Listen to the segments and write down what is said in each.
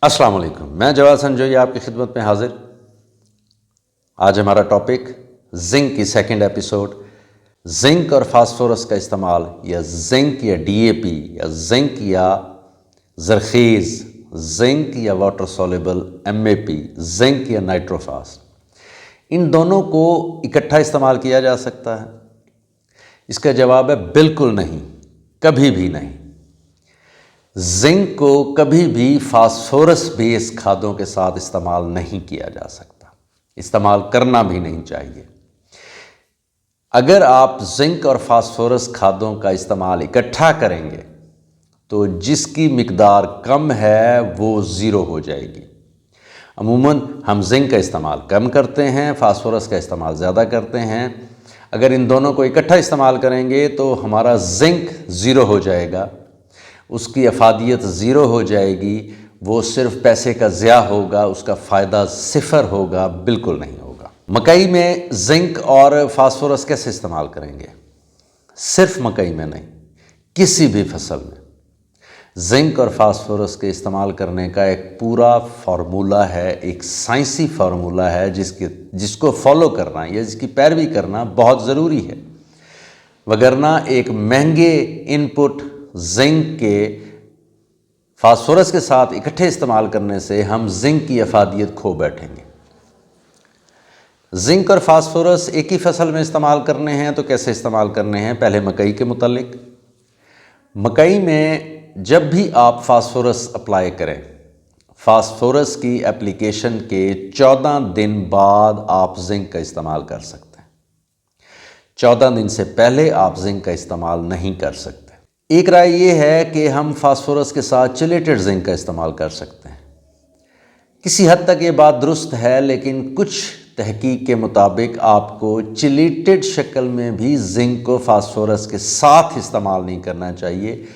अस्सलाम वालेकुम, मैं जवाद संजोई आपकी खिदमत में हाजिर। आज हमारा टॉपिक जिंक की सेकंड एपिसोड, जिंक और फास्फोरस का इस्तेमाल या जिंक या डीएपी या जिंक या जरखेज़, जिंक या वाटर सॉल्युबल एमएपी, जिंक या नाइट्रोफास, इन दोनों को इकट्ठा इस्तेमाल किया जा सकता है। इसका जवाब है बिल्कुल नहीं, कभी भी नहीं। जिंक को कभी भी फास्फोरस बेस खादों के साथ इस्तेमाल नहीं किया जा सकता, इस्तेमाल करना भी नहीं चाहिए। अगर आप जिंक और फास्फोरस खादों का इस्तेमाल इकट्ठा करेंगे तो जिसकी मिकदार कम है वो ज़ीरो हो जाएगी। अमूमन हम जिंक का इस्तेमाल कम करते हैं, फास्फोरस का इस्तेमाल ज़्यादा करते हैं। अगर इन दोनों को इकट्ठा इस्तेमाल करेंगे तो हमारा जिंक ज़ीरो हो जाएगा, उसकी अफादियत ज़ीरो हो जाएगी, वो सिर्फ पैसे का ज़िया होगा, उसका फ़ायदा सिफर होगा, बिल्कुल नहीं होगा। मकई में जिंक और फास्फोरस कैसे इस्तेमाल करेंगे? सिर्फ मकई में नहीं, किसी भी फसल में जिंक और फास्फोरस के इस्तेमाल करने का एक पूरा फार्मूला है, एक साइंसी फार्मूला है जिसको फॉलो करना या जिसकी पैरवी करना बहुत ज़रूरी है। वगरना एक महंगे इनपुट जिंक के फास्फोरस के साथ इकट्ठे इस्तेमाल करने से हम जिंक की अफादियत खो बैठेंगे। जिंक और फास्फोरस एक ही फसल में इस्तेमाल करने हैं तो कैसे इस्तेमाल करने हैं? पहले मकई के मुतालिक, मकई में जब भी आप फास्फोरस अप्लाई करें, फास्फोरस की एप्लीकेशन के 14 दिन बाद आप जिंक का इस्तेमाल कर सकते हैं। 14 दिन से पहले आप जिंक का इस्तेमाल नहीं कर सकते। एक राय ये है कि हम फास्फोरस के साथ चिलेटेड जिंक का इस्तेमाल कर सकते हैं। किसी हद तक ये बात दुरुस्त है, लेकिन कुछ तहकीक के मुताबिक आपको चिलेटेड शक्ल में भी जिंक को फास्फोरस के साथ इस्तेमाल नहीं करना चाहिए।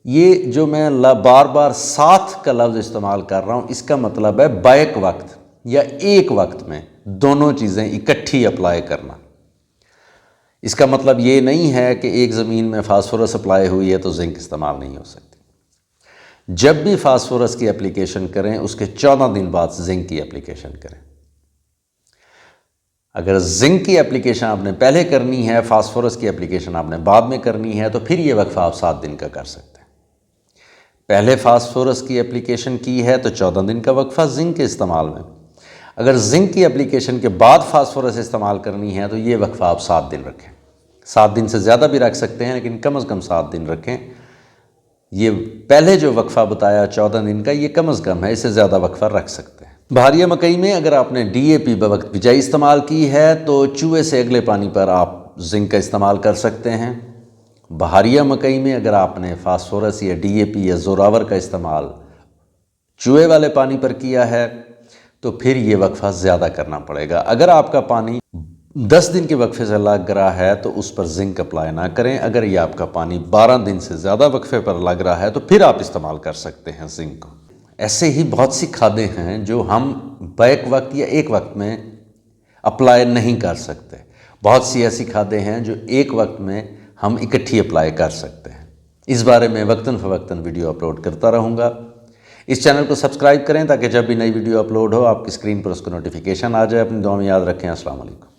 ये जो मैं बार बार साथ का लफ्ज़ इस्तेमाल कर रहा हूँ, इसका मतलब है बैक वक्त या एक वक्त में दोनों चीज़ें इकट्ठी अप्लाई करना। इसका मतलब ये नहीं है कि एक ज़मीन में फास्फोरस अप्लाई हुई है तो जिंक इस्तेमाल नहीं हो सकती। जब भी फास्फोरस की एप्लीकेशन करें उसके 14 दिन बाद जिंक की एप्लीकेशन करें। अगर जिंक की एप्लीकेशन आपने पहले करनी है, फास्फोरस की एप्लीकेशन आपने बाद में करनी है, तो फिर ये वक्फा आप 7 दिन का कर सकते हैं। पहले फास्फोरस की एप्लीकेशन की है तो 14 दिन का वक्फा जिंक के इस्तेमाल में। अगर जिंक की एप्लीकेशन के बाद फास्फोरस इस्तेमाल करनी है तो ये वक्फा आप 7 दिन रखें। 7 दिन से ज़्यादा भी रख सकते हैं, लेकिन कम से कम 7 दिन रखें। ये पहले जो वक्फा बताया 14 दिन का, ये कम से कम है, इससे ज़्यादा वक्फा रख सकते हैं। बहारिया मकई में अगर आपने डीएपी बवक्त बिजाई इस्तेमाल की है तो चूहे से अगले पानी पर आप जिंक का इस्तेमाल कर सकते हैं। बहारिया मकई में अगर आपने फास्फोरस या डीएपी या जोरावर का इस्तेमाल चूहे वाले पानी पर किया है तो फिर ये वक्फा ज़्यादा करना पड़ेगा। अगर आपका पानी 10 दिन के वक्फे से लग रहा है तो उस पर जिंक अप्लाई ना करें। अगर ये आपका पानी 12 दिन से ज़्यादा वक्फे पर लग रहा है तो फिर आप इस्तेमाल कर सकते हैं जिंक को। ऐसे ही बहुत सी खादें हैं जो हम बैक वक्त या एक वक्त में अप्लाई नहीं कर सकते। बहुत सी ऐसी खादें हैं जो एक वक्त में हम इकट्ठी अप्लाई कर सकते हैं। इस बारे में वक्तन फ़वक्तन वीडियो अपलोड करता रहूँगा। इस चैनल को सब्सक्राइब करें ताकि जब भी नई वीडियो अपलोड हो आपकी स्क्रीन पर उसको नोटिफिकेशन आ जाए। अपनी दुआ में याद रखें। अस्सलाम वालेकुम।